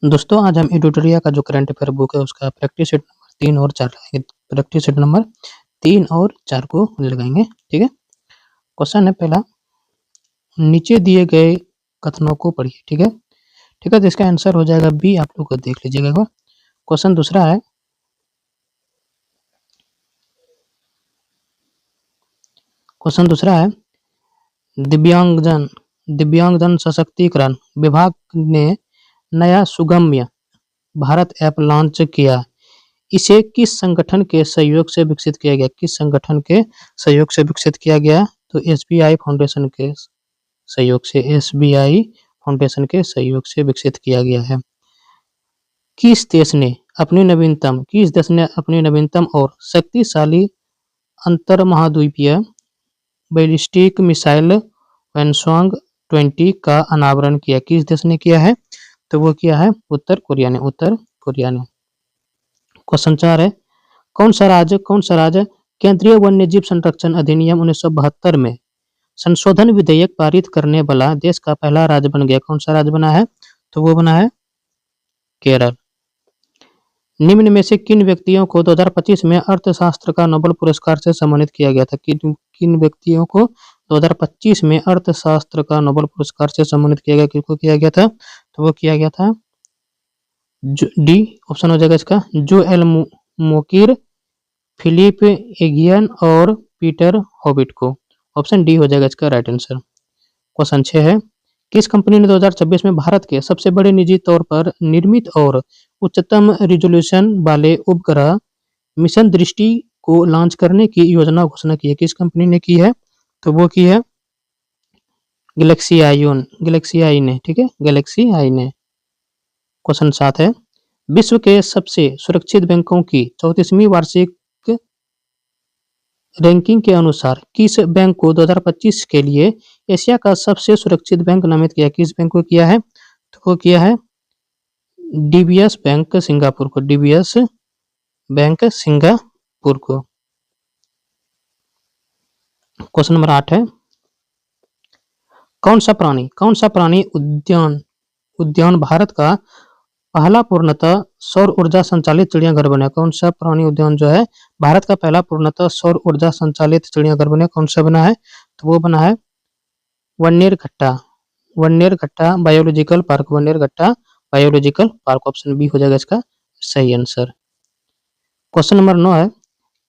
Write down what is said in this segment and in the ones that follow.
दोस्तों आज हम एडिटोरिया का जो करंट अफेयर बुक है उसका प्रैक्टिस सेट नंबर 3 और 4 लगाएंगे। प्रैक्टिस सेट नंबर 3 और 4 को लगाएंगे। ठीक है, क्वेश्चन है पहला, नीचे दिए गए कथनों को पढ़िए। ठीक है, तो इसका आंसर हो जाएगा बी। आप लोग को देख लीजिएगा एक बार। क्वेश्चन दूसरा है, दिव्यांगजन सशक्तिकरण विभाग ने नया सुगम्य भारत ऐप लॉन्च किया। इसे किस संगठन के सहयोग से विकसित किया गया? किस संगठन के सहयोग से विकसित किया गया? तो एसबीआई फाउंडेशन के सहयोग से विकसित किया गया है। किस देश ने अपनी नवीनतम और शक्तिशाली अंतर्महाद्वीपीय बैलिस्टिक मिसाइल वैनसवांग 20 का अनावरण किया? किस देश ने किया है? तो वो किया है उत्तर कोरिया ने। क्वेश्चन 4 है, कौन सा राज्य केंद्रीय वन्यजीव संरक्षण अधिनियम 1972 में संशोधन विधेयक पारित करने वाला देश का पहला राज्य बन गया? कौन सा राज्य बना है? तो वो बना है केरल। निम्न में से किन व्यक्तियों को 2025 में अर्थशास्त्र का नोबेल पुरस्कार से सम्मानित किया गया था? किन व्यक्तियों को 2025 में अर्थशास्त्र का नोबेल पुरस्कार से सम्मानित किया गया? किसको किया गया था? तो वो किया गया था डी ऑप्शन हो जाएगा इसका, जोएल मोकिर, फिलिप एगियन और पीटर हॉबिट को। ऑप्शन डी हो जाएगा इसका राइट आंसर। क्वेश्चन 6 है, किस कंपनी ने 2026 में भारत के सबसे बड़े निजी तौर पर निर्मित और उच्चतम रिजोल्यूशन वाले उपग्रह मिशन दृष्टि को लॉन्च करने की योजना घोषणा की है? किस कंपनी ने की है? तो वो की है गैलेक्सी आई ने। ठीक है, गैलेक्सी आई ने। क्वेश्चन 7 है, विश्व के सबसे सुरक्षित बैंकों की 34वीं वार्षिक रैंकिंग के अनुसार किस बैंक को 2025 के लिए एशिया का सबसे सुरक्षित बैंक नामित किया? किस बैंक को किया है? तो वो किया है डीबीएस बैंक सिंगापुर को। क्वेश्चन नंबर 8 है, कौन सा प्राणी उद्यान भारत का पहला पूर्णतः सौर ऊर्जा संचालित चिड़ियाघर बना? कौन सा प्राणी उद्यान जो है भारत का पहला पूर्णतः सौर ऊर्जा संचालित चिड़ियाघर बना? कौन सा बना है? तो वो बना है वन्नेरघट्टा बायोलॉजिकल पार्क। ऑप्शन बी हो जाएगा इसका सही आंसर। क्वेश्चन नंबर 9 है,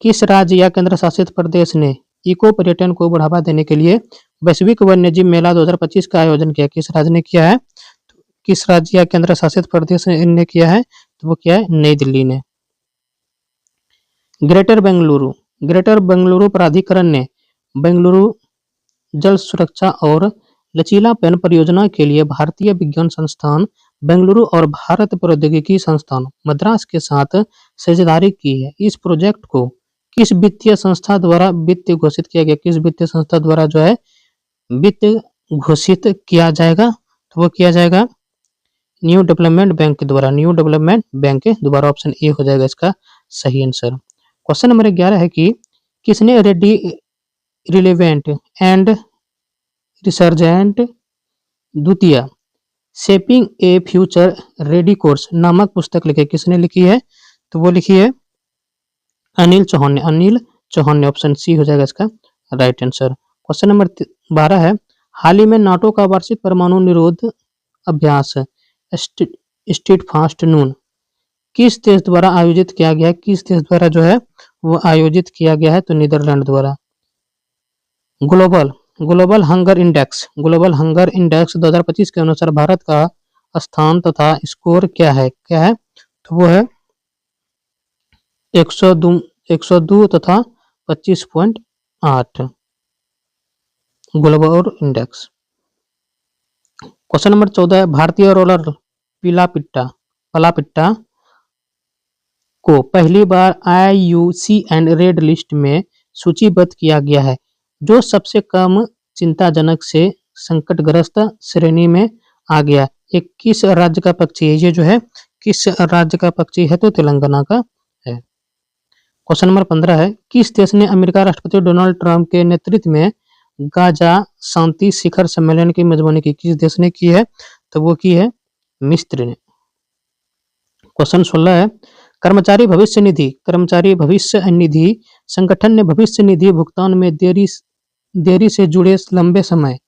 किस राज्य या केंद्र शासित प्रदेश ने इको पर्यटन को बढ़ावा देने के लिए वैश्विक वन्यजीव मेला 2025 का आयोजन किया? किस राज्य ने किया है? किस राज्य या केंद्र शासित प्रदेश ने किया है? तो वो क्या है नई दिल्ली ने। ग्रेटर बेंगलुरु प्राधिकरण ने बेंगलुरु जल सुरक्षा और लचीलापन परियोजना के लिए भारतीय विज्ञान संस्थान बेंगलुरु और भारत प्रौद्योगिकी संस्थान मद्रास के साथ साझेदारी की है। इस प्रोजेक्ट को किस वित्तीय संस्था द्वारा वित्त घोषित किया गया? किस वित्तीय संस्था द्वारा जो है वित्त घोषित किया जाएगा? तो वो किया जाएगा न्यू डेवलपमेंट बैंक द्वारा। ऑप्शन ए हो जाएगा इसका सही आंसर। क्वेश्चन नंबर 11 है कि किसने रिलेवेंट एंड रिसर्जेंट द्वितीय शेपिंग ए फ्यूचर रेडी कोर्स नामक पुस्तक लिखी? किसने लिखी है? तो वो लिखी है अनिल चौहान ने। ऑप्शन सी हो जाएगा इसका राइट आंसर। क्वेश्चन नंबर 12 है, हाल ही में नाटो का वार्षिक परमाणु निरोध अभ्यास स्टीट फास्ट नून किस देश द्वारा आयोजित किया गया है? किस देश द्वारा जो है वो आयोजित किया गया है? तो नीदरलैंड द्वारा। ग्लोबल हंगर इंडेक्स 2025 के अनुसार भारत का स्थान तथा स्कोर क्या है? तो वो है 102 तथा 25.8 ग्लोबल इंडेक्स। क्वेश्चन नंबर 14 है, भारतीय रोलर पलापिट्टा को पहली बार IUCN रेड लिस्ट में सूचीबद्ध किया गया है, जो सबसे कम चिंताजनक से संकटग्रस्त श्रेणी में आ गया। ये किस राज्य का पक्षी है? ये जो है किस राज्य का पक्षी है? तो तेलंगाना का है। क्वेश्चन नंबर 15 है, किस देश ने अमेरिका राष्ट्रपति डोनाल्ड ट्रंप के नेतृत्व में गाजा शांति शिखर सम्मेलन की मेजबानी की? किस देश ने की है? तो वो की है मिस्र ने। क्वेश्चन 16 है, कर्मचारी भविष्य निधि संगठन ने भविष्य निधि भुगतान में देरी से जुड़े लंबे समय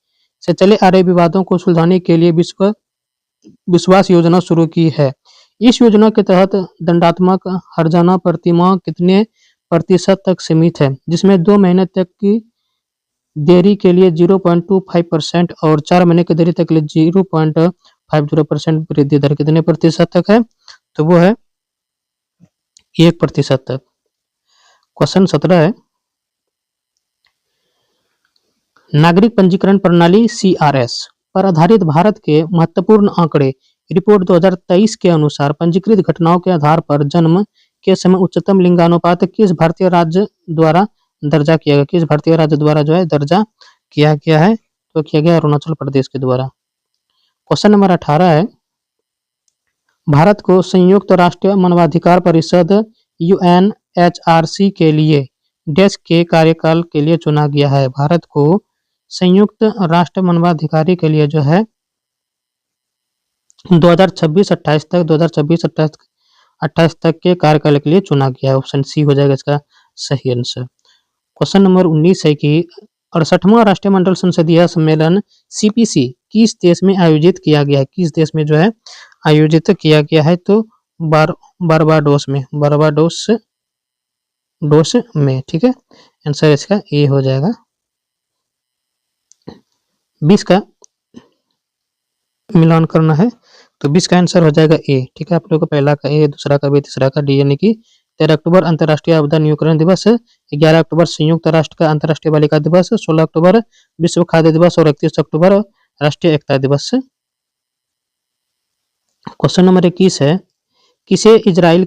से चले आ रहे विवादों को सुलझाने के लिए विश्वास योजना शुरू की है। इस योजना के तहत दंडात्मक हर्जाना प्रतिमाह कितने प्रतिशत तक सीमित है, जिसमें 2 महीने तक की देरी के लिए 0.25% और 4 महीने की देरी तक के लिए 0.50% वृद्धि दर कितने प्रतिशत तक है, तो वो है 1% तक। क्वेश्चन 17 है, नागरिक पंजीकरण प्रणाली CRS पर आधारित भारत के महत्वपूर्ण आंकड़े रिपोर्ट 2023 के अनुसार पंजीकृत घटनाओं के आधार पर जन्म के समय उच्चतम लिंगानुपात किस भारतीय राज्य द्वारा दर्जा किया गया, किस भारतीय राज्य द्वारा जो है दर्जा किया गया है, तो किया गया अरुणाचल प्रदेश के द्वारा। क्वेश्चन नंबर 18 है, भारत को संयुक्त राष्ट्र मानवाधिकार परिषद UNHRC के लिए देश के कार्यकाल के लिए चुना गया है। भारत को संयुक्त राष्ट्र मानवाधिकारी के लिए जो है 2026-28 तक के कार्यकाल के लिए चुना गया है। ऑप्शन सी हो जाएगा इसका सही आंसर। क्वेश्चन नंबर 19 है कि 68वां राष्ट्रीय मंडल संसदीय सम्मेलन CPC किस देश में आयोजित किया गया है, किस देश में जो है आयोजित किया गया है, तो बारबाडोस में, ठीक है। आंसर इसका ए हो जाएगा। 20 का मिलान करना है तो 20 का आंसर हो जाएगा ए, ठीक है। आप लोगों को पहला का ए, दूसरा का बी, तीसरा का डी, यानी कि 13 अक्टूबर अंतर्राष्ट्रीय आपदा न्यूनीकरण दिवस, 11 अक्टूबर संयुक्त राष्ट्र का अंतर्राष्ट्रीय बालिका दिवस, 16 अक्टूबर विश्व खाद्य दिवस और 31 अक्टूबर राष्ट्रीय एकता दिवस। क्वेश्चन नंबर 21 है, किसे इजराइल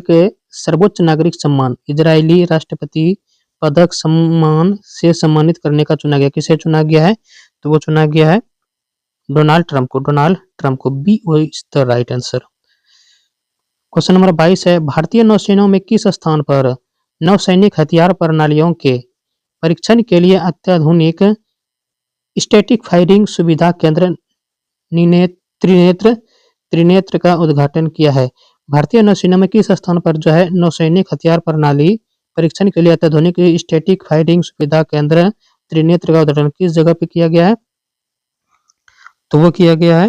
के सर्वोच्च नागरिक सम्मान इजरायली राष्ट्रपति पदक सम्मान से सम्मानित करने का चुना गया, किसे चुना गया है, तो वो चुना गया है डोनाल्ड ट्रंप को। B is the right answer. Question number 22 है, भारतीय नौसेना में किस स्थान पर नौसैनिक हथियार प्रणालियों के परीक्षण के लिए अत्याधुनिक स्टैटिक फायरिंग सुविधा केंद्र त्रिनेत्र का उद्घाटन किया है। भारतीय नौसेना में किस स्थान पर जो है नौसैनिक हथियार प्रणाली परीक्षण के लिए अत्याधुनिक स्टैटिक फायरिंग सुविधा केंद्र त्रिनेत्र का उद्घाटन किस जगह पे किया गया है, तो वो किया गया है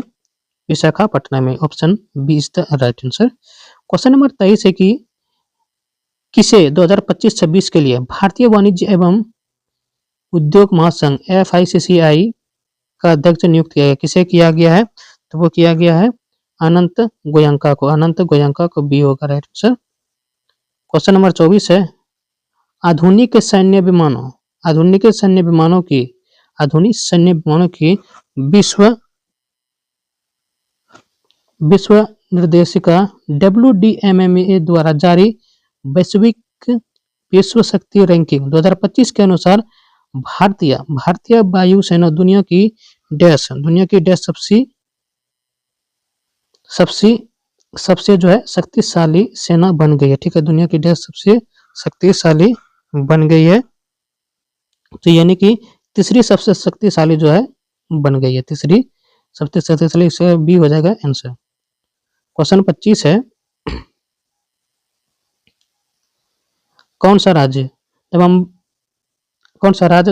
विशाखापट्टनम में। Option B is the right answer. Question number 23 है कि किसे 2025-26 के लिए भारतीय वाणिज्य एवं उद्योग महासंघ FICCI का अध्यक्ष नियुक्त किया गया, किसे किया गया है, तो वो किया गया है अनंत गोयंका को। बी होगा राइट आंसर। क्वेश्चन नंबर 24 है, आधुनिक सैन्य विमानों की विश्व निर्देशिका WDMMA द्वारा जारी वैश्विक विश्व शक्ति रैंकिंग 2025 के अनुसार भारतीय वायुसेना दुनिया की डैश सबसे जो है शक्तिशाली सेना बन गई है, ठीक है। दुनिया की डैश सबसे शक्तिशाली बन गई है, तो यानी कि तीसरी सबसे शक्तिशाली जो है बन गई है, तीसरी सबसे शक्तिशाली, से बी हो जाएगा आंसर। क्वेश्चन 25 है, कौन सा राज्य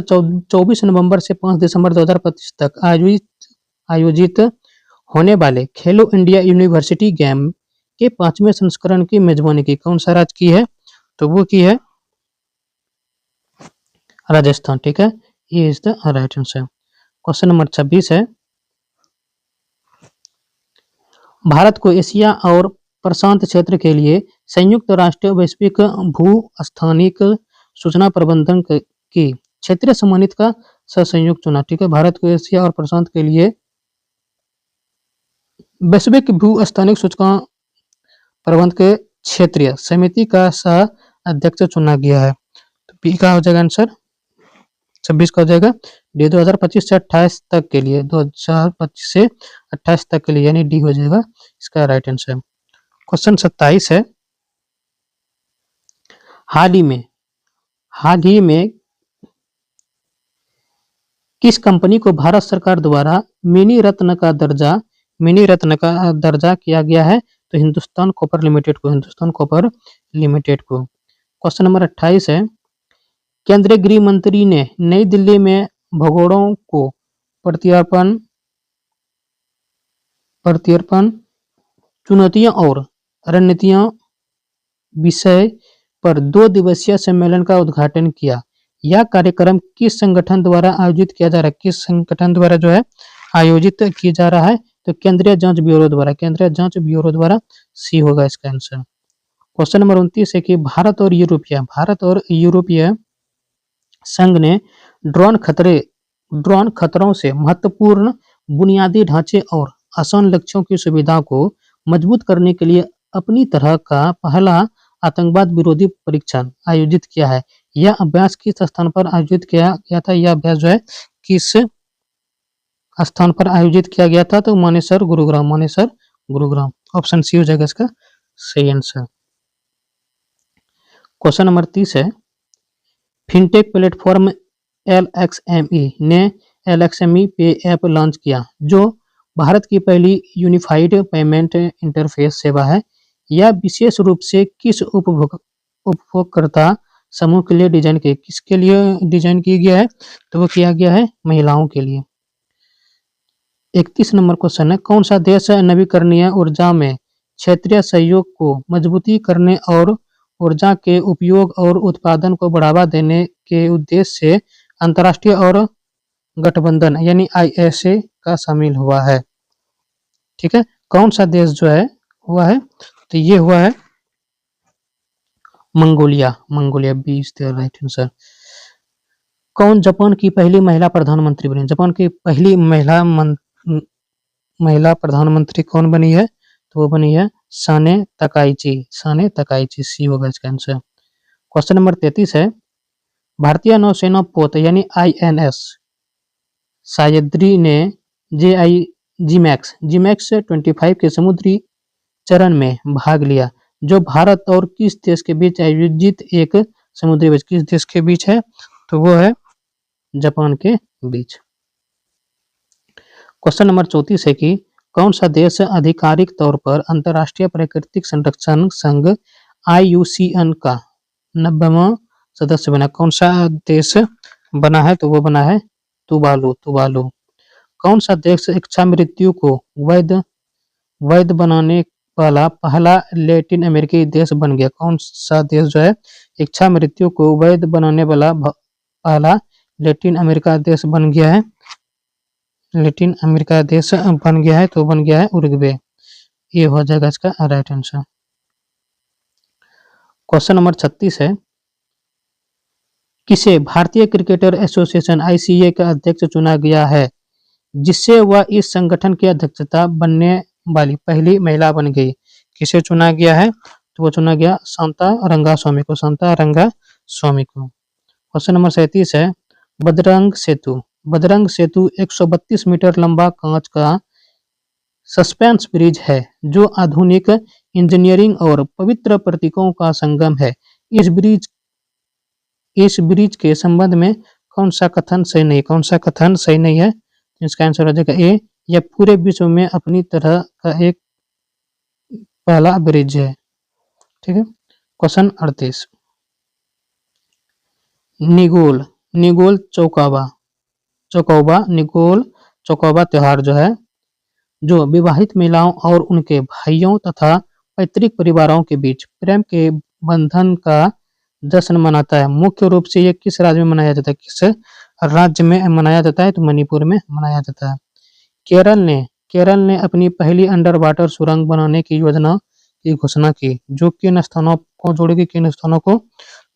24 नवंबर से 5 दिसंबर 2025 तक आयोजित होने वाले खेलो इंडिया यूनिवर्सिटी गेम के 5वें संस्करण की मेजबानी की, कौन सा राज्य की है, तो वो की है राजस्थान, ठीक है। ये is the right answer. Question number 26 है, भारत को एशिया और प्रशांत क्षेत्र के लिए संयुक्त राष्ट्र वैश्विक भू-स्थानिक सूचना प्रबंधन की क्षेत्रीय समन्वित का संयुक्त चुना, ठीक है। भारत को एशिया और प्रशांत के लिए वैश्विक भू-स्थानिक सूचना प्रबंधन के क्षेत्रीय समिति का सह अध्यक्ष चुना गया है, तो पी का हो जाएगा आंसर। 26 का हो जाएगा डी 2025 से 28 तक के लिए, 2025 से 28 तक के लिए, यानी डी हो जाएगा इसका राइट आंसर। क्वेश्चन 27 है, हाल ही में किस कंपनी को भारत सरकार द्वारा मिनी रत्न का दर्जा किया गया है, तो हिंदुस्तान कॉपर लिमिटेड को, हिंदुस्तान कॉपर लिमिटेड को। क्वेश्चन नंबर 28 है, केंद्रीय गृह मंत्री ने नई दिल्ली में भगोड़ों को प्रत्यर्पण प्रत्यर्पण चुनौतियां और रणनीतियां विषय पर 2 दिवसीय सम्मेलन का उद्घाटन किया। यह कार्यक्रम किस संगठन द्वारा आयोजित किया जा रहा है? किस संगठन द्वारा जो है आयोजित किया जा रहा है? तो केंद्रीय जांच ब्यूरो द्वारा, केंद्रीय जांच ब्यूरो द्वारा सी होगा इसका आंसर। क्वेश्चन नंबर 29 है कि भारत और यूरोपीय संघ ने ड्रोन खतरों से महत्वपूर्ण बुनियादी ढांचे और आसान लक्ष्यों की सुविधा को मजबूत करने के लिए अपनी तरह का पहला आतंकवाद विरोधी परीक्षण आयोजित किया है। यह अभ्यास किस स्थान पर आयोजित किया गया था? यह अभ्यास जो है किस स्थान पर आयोजित किया गया था? तो मानेसर गुरुग्राम। ऑप्शन सी हो जाएगा इसका सही आंसर। क्वेश्चन नंबर 30 है, फिनटेक प्लेटफॉर्म LXME ने LXME पे ऐप लॉन्च किया, जो भारत की पहली यूनिफाइड पेमेंट इंटरफेस सेवा है। यह विशेष रूप से किस उपभोक्ता समूह के लिए डिजाइन की, किसके लिए डिजाइन किया गया है? तो वो किया गया है महिलाओं के लिए। 31 नंबर क्वेश्चन है, कौन सा देश नवीकरणीय ऊर्जा में क्षेत्रीय सहयोग को मजबूती करने और ऊर्जा के उपयोग और उत्पादन को बढ़ावा देने के उद्देश्य से अंतर्राष्ट्रीय और गठबंधन यानी ISA का शामिल हुआ है? ठीक है, कौन सा देश जो है हुआ है? तो ये हुआ है Mongolia B is the right answer. कौन जापान की पहली महिला प्रधानमंत्री बनी? जापान की पहली महिला प्रधानमंत्री कौन बनी है? तो वो बनी है साने तकाइची सी होगा इसका आंसर। क्वेश्चन नंबर 33 है, भारतीय नौसेना पोत यानी INS सायद्री ने GMAX 25 के समुद्री चरण में भाग लिया, जो भारत और किस देश के बीच आयोजित एक समुद्री बस किस देश के बीच है? तो वो है जापान के बीच। क्वेश्चन नंबर 34 है कि कौन सा देश आधिकारिक तौर पर अंतर्राष्ट्रीय प्राकृतिक संरक्षण संघ IUCN का 90वां सदस्य बना? कौन सा देश बना है? तो वो बना है तुवालू। कौन सा देश इच्छा मृत्यु को वैध बनाने वाला पहला लैटिन अमेरिकी देश बन गया? कौन सा देश जो है इच्छा मृत्यु को वैध बनाने वाला पहला लैटिन अमेरिका देश बन गया है? तो बन गया है उरुग्वे। ये हो जाएगा इसका राइट आंसर। क्वेश्चन नंबर 36 है, किसे भारतीय क्रिकेटर एसोसिएशन ICA का अध्यक्ष चुना गया है, जिससे वह इस संगठन की अध्यक्षता बनने वाली पहली महिला बन गई? किसे चुना गया है? तो वो चुना गया शांता रंगास्वामी को। क्वेश्चन नंबर 37 है, बजरंग सेतु 132 मीटर लंबा कांच का सस्पेंस ब्रिज है, जो आधुनिक इंजीनियरिंग और पवित्र प्रतीकों का संगम है। इस ब्रिज के संबंध में कौन सा कथन सही नहीं है? इसका आंसर हो जाएगा ए, यह पूरे विश्व में अपनी तरह का एक पहला ब्रिज है। ठीक है। क्वेश्चन 38, निगोल चौकाबा त्योहार जो है, जो विवाहित महिलाओं और उनके भाइयों तथा पैतृक परिवारों के बीच प्रेम के बंधन का जश्न मनाता है। मुख्य रूप से ये किस राज्य में मनाया जाता है? किस राज्य में मनाया जाता है? तो मणिपुर में मनाया जाता है। केरल ने अपनी पहली अंडर वाटर सुरंग बनाने की योजना की घोषणा की, जो किन स्थानों को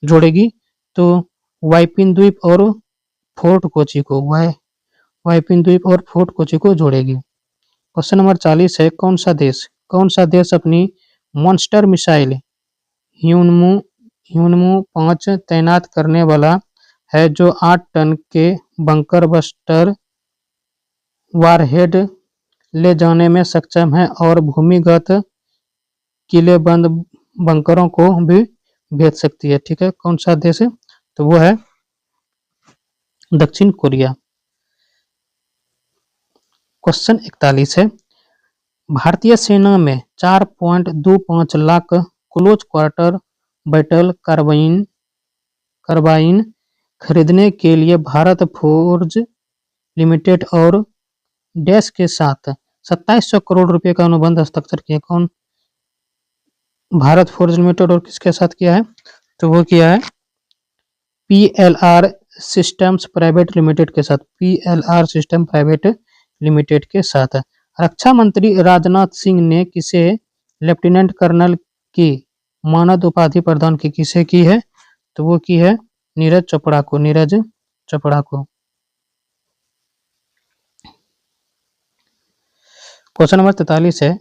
जोड़ेगी? तो वाइपिन द्वीप और फोर्ट कोची को जोड़ेगी। क्वेश्चन नंबर 40 है, कौन सा देश अपनी मॉन्स्टर मिसाइल ह्यूनमू 5 तैनात करने वाला है, जो 8 टन के बंकर बस्टर वारहेड ले जाने में सक्षम है और भूमिगत किलेबंद बंकरों को भी भेज सकती है? ठीक है, कौन सा देश है? तो वो है दक्षिण कोरिया। क्वेश्चन 41 है, भारतीय सेना में 4.25 lakh close quarter battle carbine खरीदने के लिए भारत फोर्ज लिमिटेड और डैश के साथ 2700 करोड़ रुपए का अनुबंध हस्ताक्षर किया। कौन? भारत फोर्ज लिमिटेड और किसके साथ किया है? तो वो किया है PLR सिस्टम्स प्राइवेट लिमिटेड के साथ, PLR सिस्टम प्राइवेट लिमिटेड के साथ। रक्षा मंत्री राजनाथ सिंह ने किसे लेफ्टिनेंट कर्नल की मानद उपाधि प्रदान की? किसे की है? तो वो की है नीरज चोपड़ा को, नीरज चोपड़ा को। क्वेश्चन नंबर 43 है,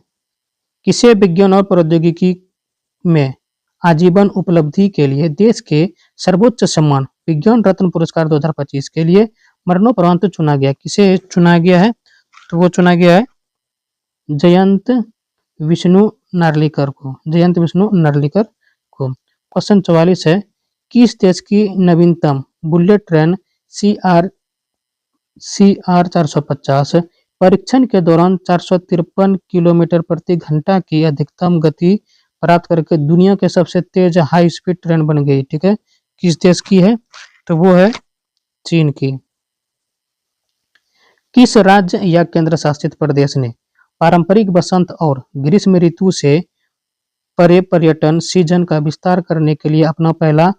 किसे विज्ञान और प्रौद्योगिकी में आजीवन उपलब्धि के लिए देश के सर्वोच्च सम्मान विज्ञान रत्न पुरस्कार 2025 के लिए मरणोपरांत चुना गया? किसे चुना गया है? तो वो चुना गया है जयंत विष्णु नार्लिकर को, जयंत विष्णु नार्लिकर को। क्वेश्चन 44 है, किस देश की नवीनतम बुलेट ट्रेन CR 450 परीक्षण के दौरान 453 किलोमीटर प्रति घंटा की अधिकतम गति प्राप्त करके दुनिया के सबसे तेज हाई स्पीड ट्रेन बन गई? ठीक है, किस देश की है? तो वो है चीन की। किस राज्य या केंद्र शासित प्रदेश ने पारंपरिक वसंत और ग्रीष्म ऋतु से परे पर्यटन सीजन का विस्तार करने के लिए अपना पहला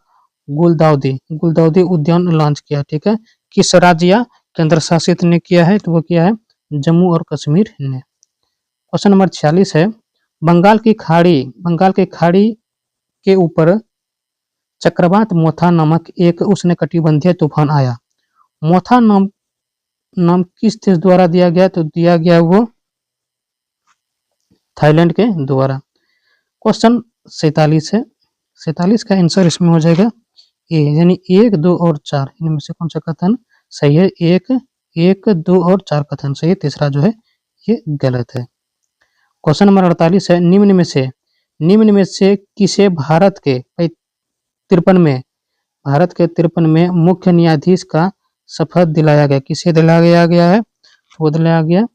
गुलदाउदी उद्यान लॉन्च किया? ठीक है, किस राज्य या केंद्र शासित ने किया है? तो वो किया है जम्मू और कश्मीर ने। क्वेश्चन नंबर 46 है, बंगाल की खाड़ी के ऊपर चक्रवात मोथा नामक एक उष्णकटिबंधीय तूफान आया। मोथा नाम किस देश द्वारा दिया गया? तो दिया गया वो थाईलैंड के द्वारा। क्वेश्चन 47 है, 47 का आंसर इसमें हो जाएगा ए, यानी 1, 2 और 4 इनमें से कौन सा कथन सही है? 1, 2 और 4 कथन सही है, तीसरा जो है ये गलत है। क्वेश्चन नंबर 48 है, निम्न में से किसे भारत के 53 में मुख्य न्यायाधीश का शपथ दिलाया गया? किसे दिलाया गया है? वो दिलाया गया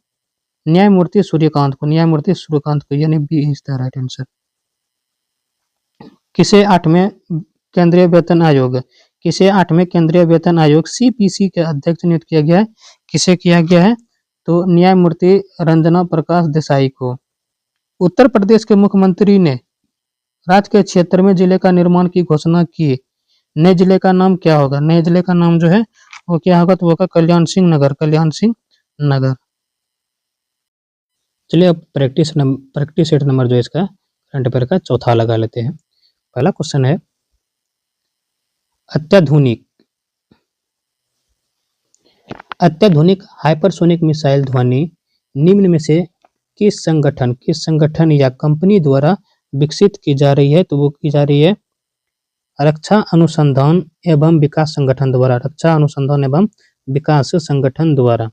न्यायमूर्ति सूर्यकांत को, यानी B is the right answer. किसे 8वें केंद्रीय वेतन आयोग CPC के अध्यक्ष नियुक्त किया गया है? किसे किया गया है? तो न्यायमूर्ति रंजना प्रकाश देसाई को। उत्तर प्रदेश के मुख्यमंत्री ने राज्य के 76वें जिले का निर्माण की घोषणा की। नए जिले का नाम क्या होगा? नए जिले का नाम जो है वो क्या होगा? तो वो होगा कल्याण सिंह नगर। चलिए अब प्रैक्टिस सेट नंबर जो इसका करंट अफेयर का चौथा लगा लेते हैं। पहला क्वेश्चन है, अत्याधुनिक हाइपरसोनिक मिसाइल ध्वनि निम्न में से किस संगठन या कंपनी द्वारा विकसित की जा रही है? तो वो की जा रही है रक्षा अनुसंधान एवं विकास संगठन द्वारा।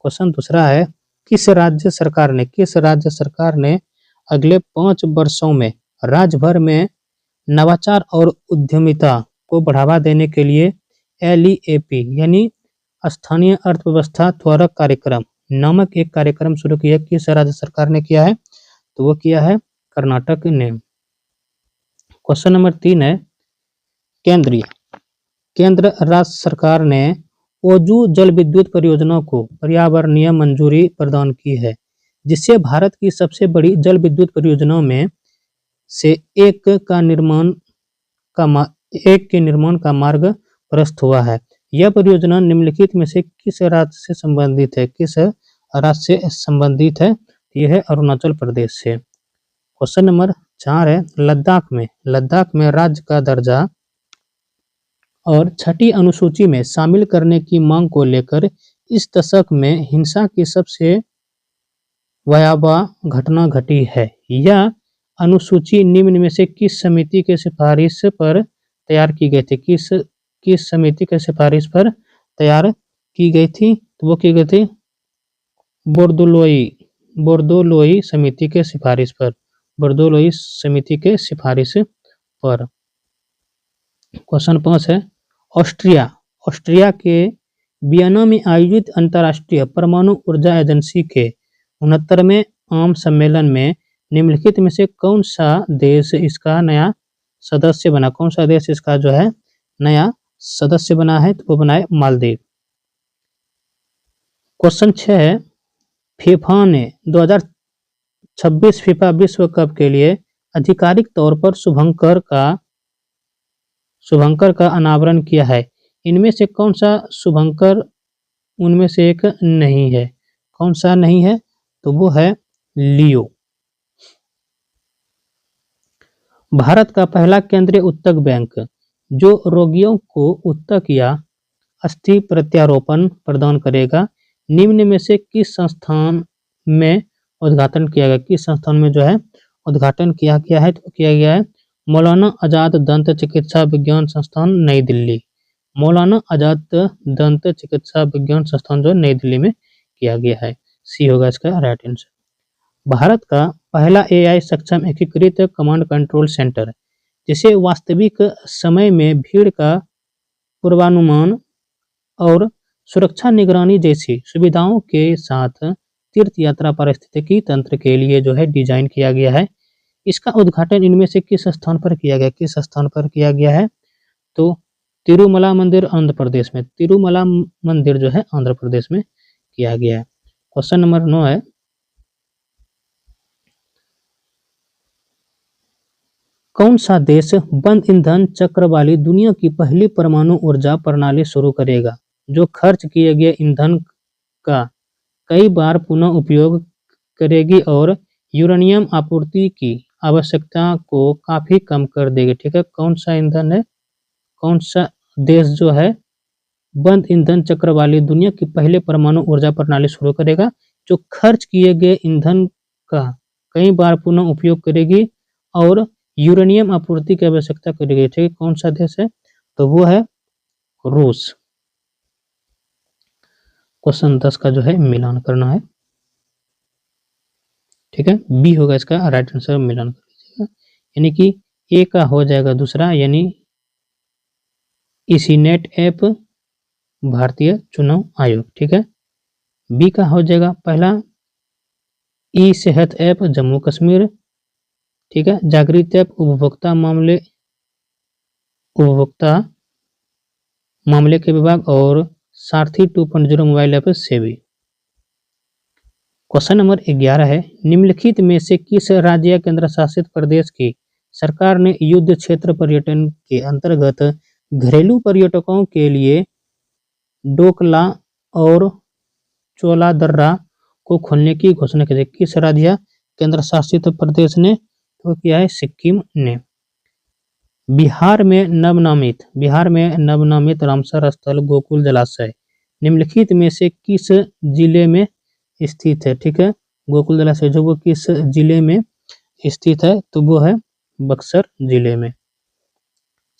क्वेश्चन दूसरा है, किस राज्य सरकार ने अगले 5 वर्षों में राज्य भर में नवाचार और उद्यमिता को बढ़ावा देने के लिए LEAP यानी स्थानीय अर्थव्यवस्था त्वरक कार्यक्रम नामक एक कार्यक्रम शुरू किया? किस राज्य सरकार ने किया है? तो वो किया है कर्नाटक ने। क्वेश्चन नंबर 3 है, केंद्र राज्य सरकार ने ओजू जल विद्युत परियोजना को पर्यावरणीय मंजूरी प्रदान की है, जिससे भारत की सबसे बड़ी जल विद्युत परियोजनाओं में से एक के निर्माण का मार्ग प्रशस्त हुआ है। यह परियोजना निम्नलिखित में से किस राज्य से संबंधित है? यह है अरुणाचल प्रदेश से। क्वेश्चन नंबर 4 है, लद्दाख में राज्य का दर्जा और 6ठी अनुसूची में शामिल करने की मांग को लेकर इस दशक में हिंसा की सबसे भयावह घटना घटी है। यह अनुसूची निम्न में से किस समिति के सिफारिश पर तैयार की गई थी? किस समिति के सिफारिश पर तैयार की गई थी? तो वो की गई थी बोर्दोलोई समिति के सिफारिश पर। क्वेश्चन 5 है, ऑस्ट्रिया के वियना में आयोजित अंतर्राष्ट्रीय परमाणु ऊर्जा एजेंसी के 69वें आम सम्मेलन में निम्नलिखित में से कौन सा देश इसका नया सदस्य बना? कौन सा देश इसका जो है नया सदस्य बना है? तो वो बना है मालदीव। क्वेश्चन 6 है, फीफा ने 2026 फीफा विश्व कप के लिए आधिकारिक तौर पर शुभंकर का अनावरण किया है। इनमें से कौन सा शुभंकर उनमें से एक नहीं है? कौन सा नहीं है? तो वो है लियो। भारत का पहला केंद्रीय ऊतक बैंक जो रोगियों को ऊतक या अस्थि प्रत्यारोपण प्रदान करेगा, निम्न में से किस संस्थान में उद्घाटन किया गया? किस संस्थान में जो है उद्घाटन किया गया है? तो किया गया है मौलाना आजाद दंत चिकित्सा विज्ञान संस्थान नई दिल्ली। मौलाना आजाद दंत चिकित्सा विज्ञान संस्थान जो नई दिल्ली में किया गया है। सी होगा इसका राइट आंसर। भारत का पहला एआई सक्षम एकीकृत कमांड कंट्रोल सेंटर जिसे वास्तविक समय में भीड़ का पूर्वानुमान और सुरक्षा निगरानी जैसी सुविधाओं के साथ तीर्थ यात्रा पारिस्थितिकी तंत्र के लिए जो है डिजाइन किया गया है। इसका उद्घाटन इनमें से किस स्थान पर किया गया? किस स्थान पर किया गया है? तो तिरुमला मंदिर आंध्र प्रदेश में। तिरुमला मंदिर जो है आंध्र प्रदेश में किया गया है। क्वेश्चन नंबर 9 है, कौन सा देश बंद ईंधन चक्र वाली दुनिया की पहली परमाणु ऊर्जा प्रणाली शुरू करेगा जो खर्च किए गए ईंधन का कई बार पुनः उपयोग करेगी और यूरेनियम आपूर्ति की आवश्यकता को काफी कम कर देगी? ठीक है, कौन सा ईंधन है? कौन सा देश जो है बंद ईंधन चक्र वाली दुनिया की पहले परमाणु ऊर्जा प्रणाली शुरू करेगा जो खर्च किए गए ईंधन का कई बार पुनः उपयोग करेगी और यूरेनियम आपूर्ति की आवश्यकता करेगी? ठीक है, कौन सा देश है? तो वो है रूस। क्वेश्चन 10 का जो है मिलान करना है। ठीक है, बी होगा इसका राइट आंसर, मिलान कर लीजिएगा। यानी कि ए का हो जाएगा दूसरा, यानी ईसीनेट ऐप भारतीय चुनाव आयोग। ठीक है, बी का हो जाएगा पहला ई सेहत ऐप जम्मू कश्मीर। ठीक है, जागृत ऐप उपभोक्ता मामले के विभाग और सारथी 2.0 mobile app SEBI. Question number 11 है, निम्नलिखित में से किस राज्य या केंद्र शासित प्रदेश की सरकार ने युद्ध क्षेत्र पर्यटन के अंतर्गत घरेलू पर्यटकों के लिए डोकला और चोलादर्रा को खोलने की घोषणा की? किस राज्य या केंद्र शासित प्रदेश ने? तो किया है सिक्किम ने। बिहार में नवनामित रामसर स्थल गोकुल जलाशय निम्नलिखित में से किस जिले में स्थित है? ठीक है, गोकुल जलाशय जो वो किस जिले में स्थित है? तो वो है बक्सर जिले में।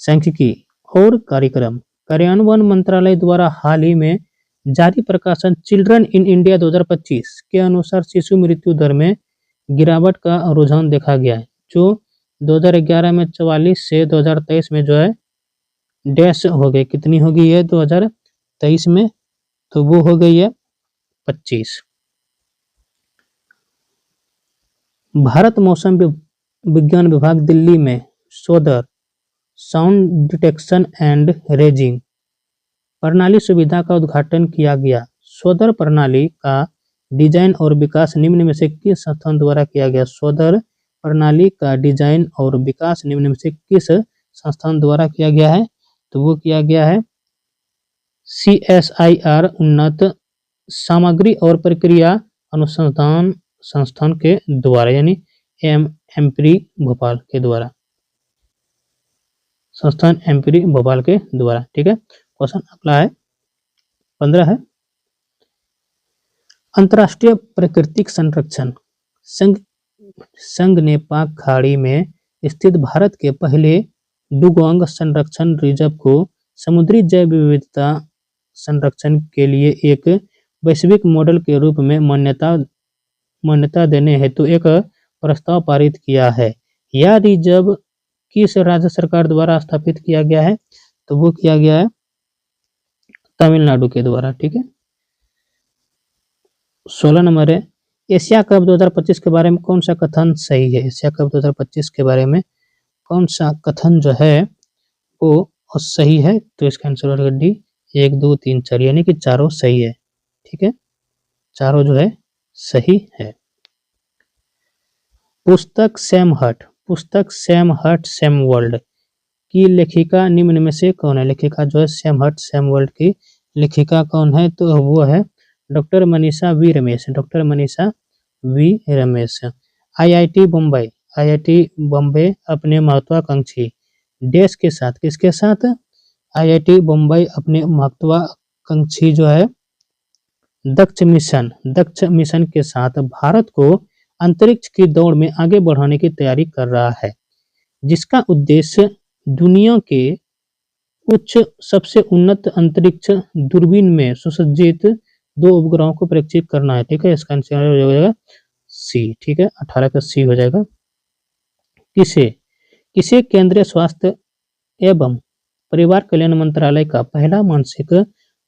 सांख्यिकी और कार्यक्रम कार्यान्वयन मंत्रालय द्वारा हाल ही में जारी प्रकाशन चिल्ड्रन इन इंडिया 2025 के अनुसार शिशु मृत्यु दर में गिरावट का रुझान देखा गया है, जो 2011 में 44 से 2023 में जो है डैश हो गई। कितनी हो गई है 2023 में? तो वो हो गई है 25। भारत मौसम विज्ञान विभाग दिल्ली में सोदर साउंड डिटेक्शन एंड रेजिंग प्रणाली सुविधा का उद्घाटन किया गया। सोदर प्रणाली का डिजाइन और विकास निम्न में से किस संस्थान द्वारा किया गया? सोदर प्रणाली का डिजाइन और विकास निम्न में से किस संस्थान द्वारा किया गया है? तो वो किया गया है CSIR उन्नत सामग्री और प्रक्रिया अनुसंधान संस्थान के द्वारा, यानी एम्प्री भोपाल के द्वारा, संस्थान एम्प्री भोपाल के द्वारा। ठीक है, क्वेश्चन अगला है 15 है, अंतर्राष्ट्रीय प्राकृतिक संरक्षण संघ ने पाक खाड़ी में स्थित भारत के पहले डुगोंग संरक्षण रिजर्व को समुद्री जैव विविधता संरक्षण के लिए एक वैश्विक मॉडल के रूप में मान्यता देने हेतु एक प्रस्ताव पारित किया है। यह रिजर्व किस राज्य सरकार द्वारा स्थापित किया गया है? तो वो किया गया है तमिलनाडु के द्वारा। ठीक है, 16 नंबर है, एशिया कप 2025 के बारे में कौन सा कथन सही है? एशिया कप 2025 के बारे में कौन सा कथन जो है वो सही है? तो इसका आंसर होगा डी, 1 2 3 4, यानी कि चारों सही है। ठीक है, चारों जो है सही है। पुस्तक सैम हर्ट सैम वर्ल्ड की लेखिका निम्न में से कौन है? लेखिका जो है सैम हर्ट सैम वर्ल्ड की लेखिका कौन है? तो वो है doctor Manisha V Ramesh. Doctor Manisha V Ramesh. IIT Bombay अपने महत्वाकांक्षी देश के साथ, किसके साथ? आईआईटी बम्बई अपने महत्वाकांक्षी जो है दक्ष मिशन के साथ भारत को अंतरिक्ष की दौड़ में आगे बढ़ाने की तैयारी कर रहा है, जिसका उद्देश्य दुनिया के सबसे उन्नत अंतरिक्ष दूरबीन में सुसज्जित 2 उपग्रहों को प्रक्षेपित करना है। ठीक है, इसका आंसर हो जाएगा सी। ठीक है, 18 का सी हो जाएगा। किसे केंद्रीय स्वास्थ्य एवं परिवार कल्याण मंत्रालय का पहला मानसिक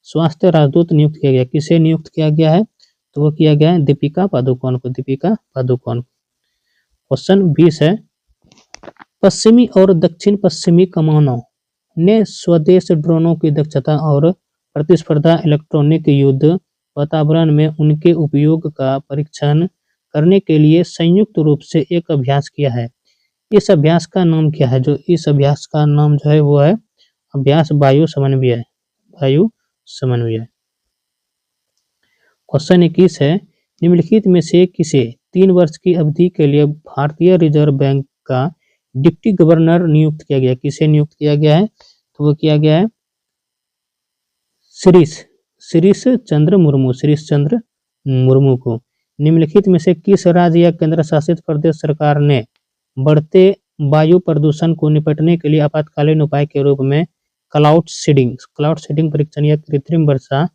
स्वास्थ्य राजदूत नियुक्त किया गया? किसे नियुक्त किया गया है? तो वो किया गया है दीपिका पादुकोण को। दीपिका पादुकोण। क्वेश्चन 20 है, पश्चिमी और दक्षिण पश्चिमी कमानों ने स्वदेश ड्रोनों की दक्षता और प्रतिस्पर्धा इलेक्ट्रॉनिक युद्ध वातावरण में उनके उपयोग का परीक्षण करने के लिए संयुक्त रूप से एक अभ्यास किया है। इस अभ्यास का नाम क्या है? जो इस अभ्यास का नाम जो है वो है अभ्यास वायु समन्वय। वायु समन्वय। क्वेश्चन 21 है, निम्नलिखित में से किसे 3 वर्ष की अवधि के लिए भारतीय रिजर्व बैंक का डिप्टी गवर्नर नियुक्त किया गया? किसे नियुक्त किया गया है? तो वो किया गया है शिरीष चंद्र मुर्मू को। निम्नलिखित में से किस राज्य या केंद्र शासित प्रदेश सरकार ने बढ़ते वायु प्रदूषण को निपटने के लिए आपातकालीन उपाय के रूप में क्लाउड सीडिंग परीक्षण या कृत्रिम वर्षा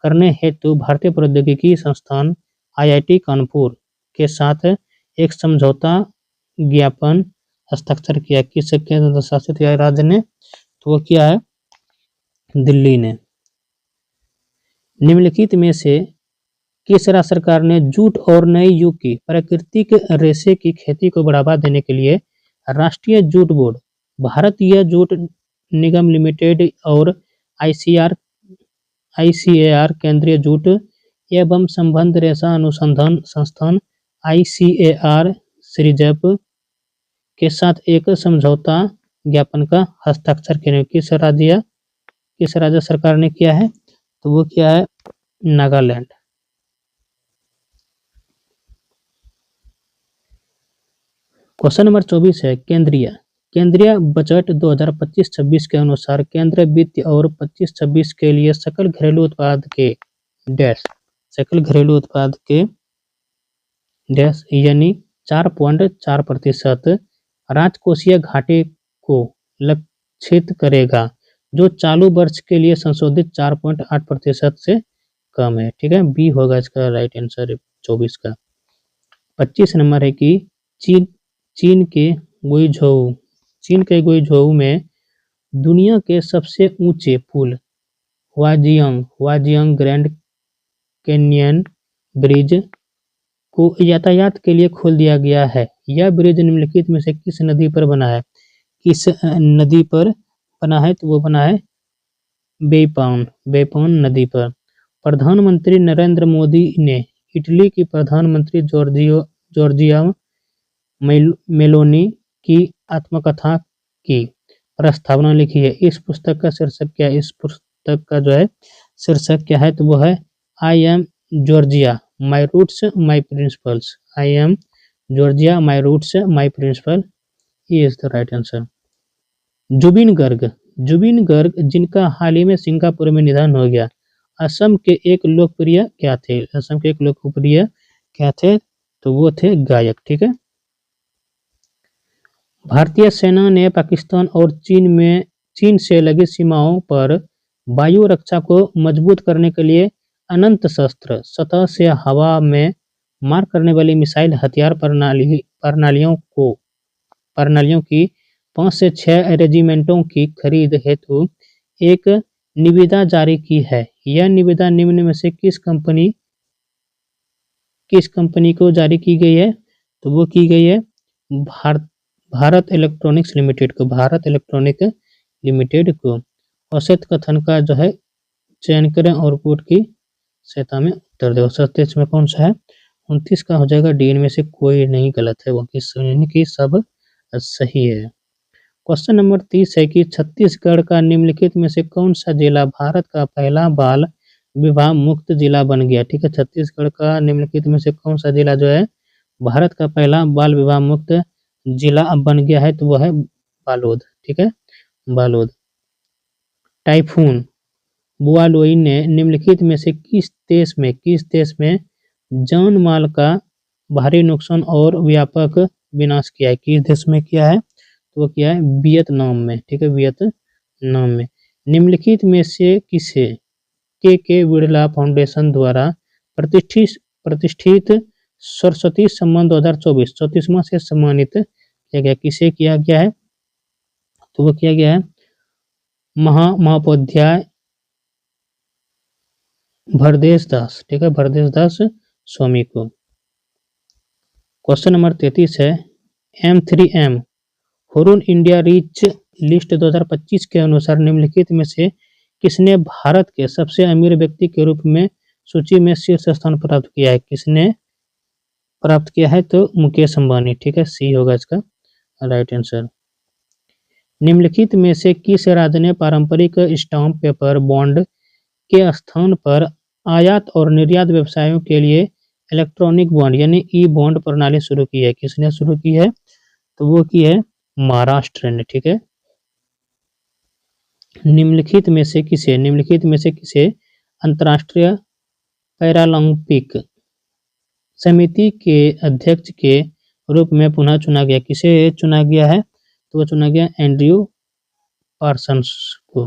करने हेतु भारतीय प्रौद्योगिकी संस्थान आईआईटी कानपुर के साथ एक समझौता ज्ञापन हस्ताक्षर किया? किस केंद्र शासित राज्य ने? तो वो किया है दिल्ली ने। निम्नलिखित में से किस राज्य सरकार ने जूट और नए युग की प्राकृतिक रेशे की खेती को बढ़ावा देने के लिए राष्ट्रीय जूट बोर्ड, भारतीय जूट निगम लिमिटेड और आईसीएआर केंद्रीय जूट एवं संबंध रेशा अनुसंधान संस्थान आईसीएआर सृजप के साथ एक समझौता ज्ञापन का हस्ताक्षर किए? किस राज्य सरकार ने किया है? तो वो क्या है नागालैंड। क्वेश्चन नंबर 24 है, केंद्रीय बजट 2025-26 के अनुसार केंद्रीय वित्त और 25-26 के लिए सकल घरेलू उत्पाद के यानी 4.4% राजकोषीय घाटे को लक्षित करेगा, जो चालू वर्ष के लिए संशोधित 4.8% से कम है। ठीक है, बी होगा इसका राइट आंसर 24 का। 25 नंबर है कि चीन के गुइझोउ में दुनिया के सबसे ऊंचे पुल हुआजियांग ग्रैंड कैन्यन ब्रिज को यातायात के लिए खोल दिया गया है। यह ब्रिज निम्नलिखित में से किस नदी पर बना है? तो वो बना है बेपान नदी पर। प्रधानमंत्री नरेंद्र मोदी ने इटली की प्रधानमंत्री जॉर्जिया मेलोनी की आत्मकथा की प्रस्तावना लिखी है। इस पुस्तक का शीर्षक क्या है? इस पुस्तक का जो है शीर्षक क्या है? तो वो है I am Giorgia my roots my principles. I am Giorgia my roots my principle, ये is the right answer. Zubeen Garg जिनका हाल ही में सिंगापुर में निधन हो गया, असम के एक लोकप्रिय क्या थे? तो वो थे गायक। ठीक है, भारतीय सेना ने पाकिस्तान और चीन से लगी सीमाओं पर वायु रक्षा को मजबूत करने के लिए अनंत शस्त्र सतह से हवा में मार करने वाली मिसाइल हथियार प्रणालियों की 5 से 6 रेजिमेंटों की खरीद हेतु एक निविदा जारी की है। यह निविदा निम्न में से किस कंपनी किस कंपनी को जारी की गई है? तो वो की गई है भारत इलेक्ट्रॉनिक्स लिमिटेड को, भारत इलेक्ट्रॉनिक लिमिटेड को। औसत कथन का जो है चयन करें और कोड की सहायता में उत्तर दो। 37 में कौन सा है? 29 का हो जाएगा डी, इनमें से कोई नहीं गलत है, बाकी सब सही है। क्वेश्चन नंबर 30 है कि छत्तीसगढ़ का निम्नलिखित में से कौन सा जिला भारत का पहला बाल विवाह मुक्त जिला बन गया? ठीक है, छत्तीसगढ़ का निम्नलिखित में से कौन सा जिला जो है भारत का पहला बाल विवाह मुक्त जिला अब बन गया है? तो वह है बालोद। ठीक है, बालोद। टाइफून बुआलोई ने निम्नलिखित में से किस देश में जान माल का भारी नुकसान और व्यापक विनाश किया है? किस देश में किया है? तो वो किया है वियतनाम में। ठीक है, वियतनाम में। निम्नलिखित में से किसे के बिरला फाउंडेशन द्वारा प्रतिष्ठित सरस्वती सम्मान 2024 34वां से सम्मानित किया गया? किसे किया गया है? तो वो किया गया है महामहोपाध्याय भरदेश दास। ठीक है, भरदेश दास स्वामी को। क्वेश्चन नंबर 33 है M3M Hurun India rich list 2025 के अनुसार निम्नलिखित में से किसने भारत के सबसे अमीर व्यक्ति के रूप में सूची में शीर्ष स्थान प्राप्त किया है? किसने प्राप्त किया है? तो मुकेश अंबानी। ठीक है, सी होगा इसका राइट आंसर। निम्नलिखित में से किस राज्य ने पारंपरिक स्टाम्प पेपर बॉन्ड के स्थान पर आयात और निर्यात व्यवसायों के लिए इलेक्ट्रॉनिक बॉन्ड यानी ई बॉन्ड प्रणाली शुरू की है? किसने शुरू की है? तो वो की है महाराष्ट्र ने। ठीक है, निम्नलिखित में से किसे अंतर्राष्ट्रीय पैरालंपिक समिति के अध्यक्ष के रूप में पुनः चुना गया? किसे चुना गया है? तो वो चुना गया एंड्रयू पार्सन्स को।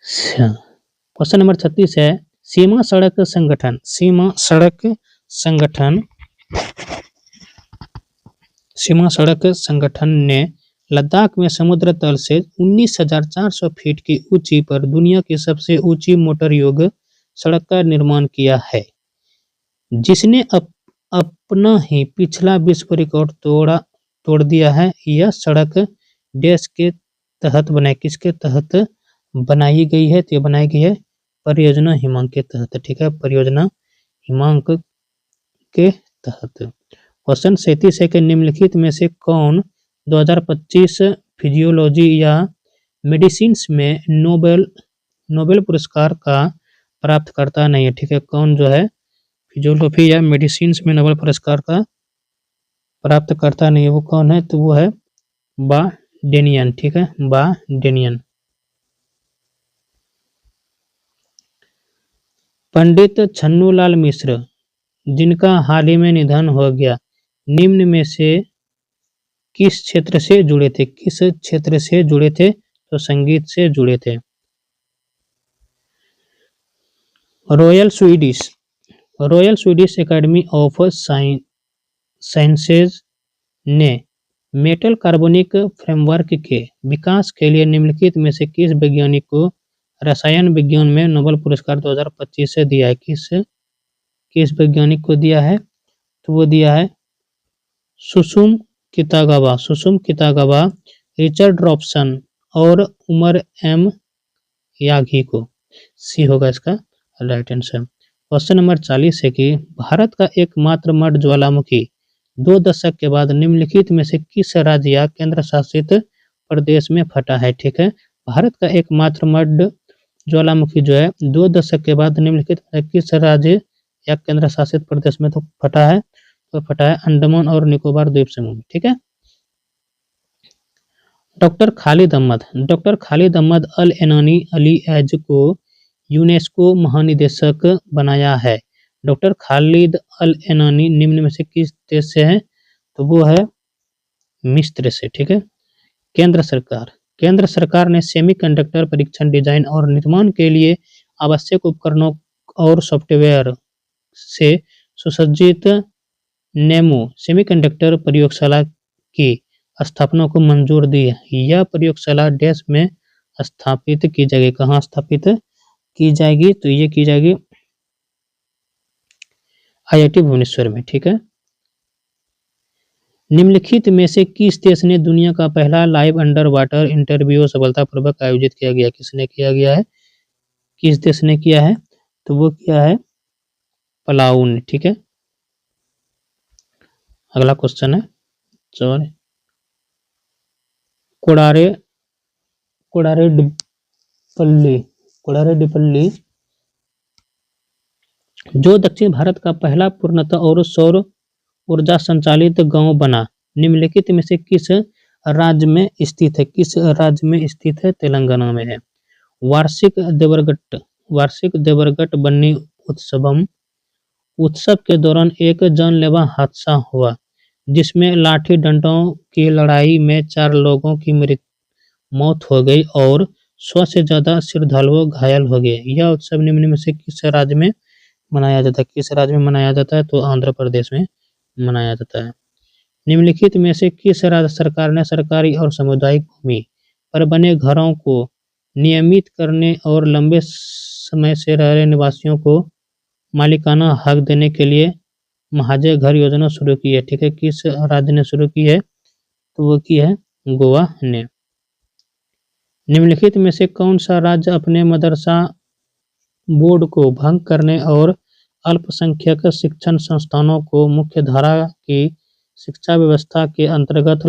क्वेश्चन नंबर 36 है सीमा सड़क संगठन ने लद्दाख में समुद्र तल से 19,400 फीट की ऊंचाई पर दुनिया की सबसे ऊंची मोटर योग सड़क का निर्माण किया है, जिसने अपना ही पिछला विश्व रिकॉर्ड तोड़ दिया है। यह सड़क देश के तहत बनाई, किसके तहत बनाई गई है? तो बनाई गई है परियोजना हिमांक के तहत। ठीक है, परियोजना हिमांक के तहत। क्वेश्चन 37 है कि निम्नलिखित में से कौन 2025 फिजियोलॉजी या मेडिसिन में नोबेल पुरस्कार का प्राप्तकर्ता नहीं है? ठीक है, कौन जो है फिजियोलॉजी या मेडिसिन में नोबेल पुरस्कार का प्राप्तकर्ता नहीं है? वो कौन है? तो वो है बाडेनियन। ठीक है, बाडेनियन। पंडित छन्नूलाल मिश्र जिनका हाल ही में निधन हो गया, निम्न में से किस क्षेत्र से जुड़े थे? किस क्षेत्र से जुड़े थे? तो संगीत से जुड़े थे। Royal Swedish academy of sciences ने मेटल कार्बोनिक फ्रेमवर्क के विकास के लिए निम्नलिखित में से किस वैज्ञानिक को रसायन विज्ञान में नोबेल पुरस्कार 2025 से दिया है? किस वैज्ञानिक को दिया है? तो वो दिया है सुसुम कितागावा, रिचर्ड रॉबसन और उमर एम यागी को। सी होगा इसका राइट आंसर। क्वेश्चन नंबर 40 है कि भारत का एकमात्र मड ज्वालामुखी 2 दशक के बाद निम्नलिखित में से किस राज्य या केंद्र शासित प्रदेश में फटा है? ठीक है, भारत का एकमात्र मड ज्वालामुखी जो है 2 दशक के बाद निम्नलिखित में किस राज्य या केंद्र शासित प्रदेश में तो फटा है? तो फटा है अंडमान और निकोबार द्वीप समूह में। ठीक है, डॉक्टर खालिद अहमद अल एनानी अली एज को यूनेस्को महानिदेशक बनाया है। डॉक्टर खालिद अल एनानी निम्न में से किस देश से है? तो वो है मिस्र से। ठीक है, केंद्र सरकार ने सेमीकंडक्टर परीक्षण, डिजाइन और निर्माण के लिए आवश्यक उपकरणों और सॉफ्टवेयर से सुसज्जित नेमो सेमीकंडक्टर प्रयोगशाला की स्थापना को मंजूर दी है। यह प्रयोगशाला देश में स्थापित की जाएगी। कहाँ स्थापित की जाएगी? तो ये की जाएगी IIT भुवनेश्वर में, ठीक है। निम्नलिखित में से किस देश ने दुनिया का पहला लाइव अंडर वाटर इंटरव्यू सफलतापूर्वक आयोजित किया गया? किसने किया गया है? किस देश ने किया है? तो वो किया है पलाऊ ने, ठीक है। अगला क्वेश्चन है सॉरी कोडारे कोडारेडिपल्ली जो दक्षिण भारत का पहला पूर्णतः और सौर ऊर्जा संचालित गांव बना, निम्नलिखित में से किस राज्य में स्थित है? किस राज्य में स्थित है? तेलंगाना में है। वार्षिक देवरगट्ट बन्नी उत्सव के दौरान एक जानलेवा हादसा हुआ, जिसमें लाठी डंडों की लड़ाई में 4 लोगों की मौत हो गई और 100 से ज्यादा श्रद्धालु घायल हो गए। यह उत्सव निम्न में से किस राज्य में मनाया जाता है? किस राज्य में मनाया जाता है? तो आंध्र प्रदेश में मनाया जाता है। निम्नलिखित में से किस राज्य सरकार ने सरकारी और सामुदायिक भूमि पर बने घरों को नियमित करने और लंबे समय से रह रहे निवासियों को मालिकाना हक देने के लिए महाजय घर योजना शुरू की है? ठीक है, किस राज्य ने शुरू की है? तो वो की है गोवा ने। निम्नलिखित में से कौन सा राज्य अपने मदरसा बोर्ड को भंग करने और अल्पसंख्यक शिक्षण संस्थानों को मुख्यधारा की शिक्षा व्यवस्था के अंतर्गत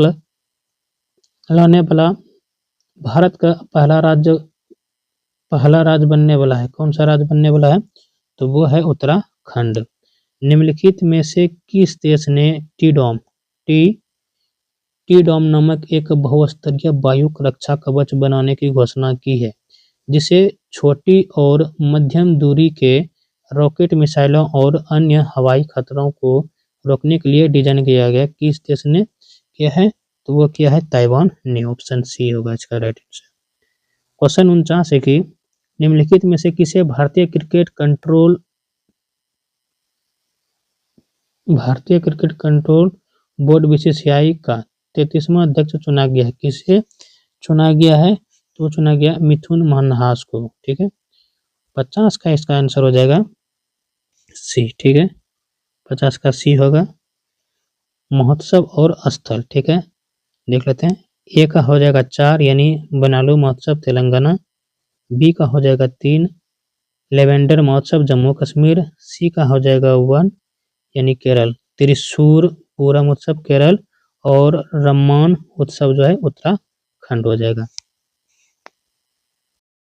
लाने वाला भारत का पहला राज्य बनने वाला है? कौन सा राज्य बनने वाला है? तो वो है उत्तराखंड। निम्नलिखित में से किस देश ने टी-डॉम नामक एक बहुस्तरीय वायु रक्षा कवच बनाने की घोषणा की है, जिसे छोटी और मध्यम दूरी के रॉकेट मिसाइलों और अन्य हवाई खतरों को रोकने के लिए डिजाइन किया गया? किस देश ने किया है? तो वो किया है ताइवान ने। ऑप्शन सी होगा इसका राइट आंसर। क्वेश्चन 49 है कि निम्नलिखित में से किसे भारतीय क्रिकेट कंट्रोल बोर्ड बीसीसीआई का 33वां अध्यक्ष चुना गया है? किसे चुना गया है? तो चुना गया मिथुन मनहास को, ठीक है। 50 का इसका आंसर हो जाएगा सी, ठीक है। 50 का सी होगा महोत्सव और स्थल, ठीक है। देख लेते हैं। ए का हो जाएगा 4 यानी बनालू महोत्सव तेलंगाना, बी का हो जाएगा 3 लेवेंडर महोत्सव जम्मू कश्मीर, सी का हो जाएगा 1 यानी केरल त्रिशूर पूरम उत्सव केरल, और रम्मान उत्सव जो है उत्तराखंड हो जाएगा।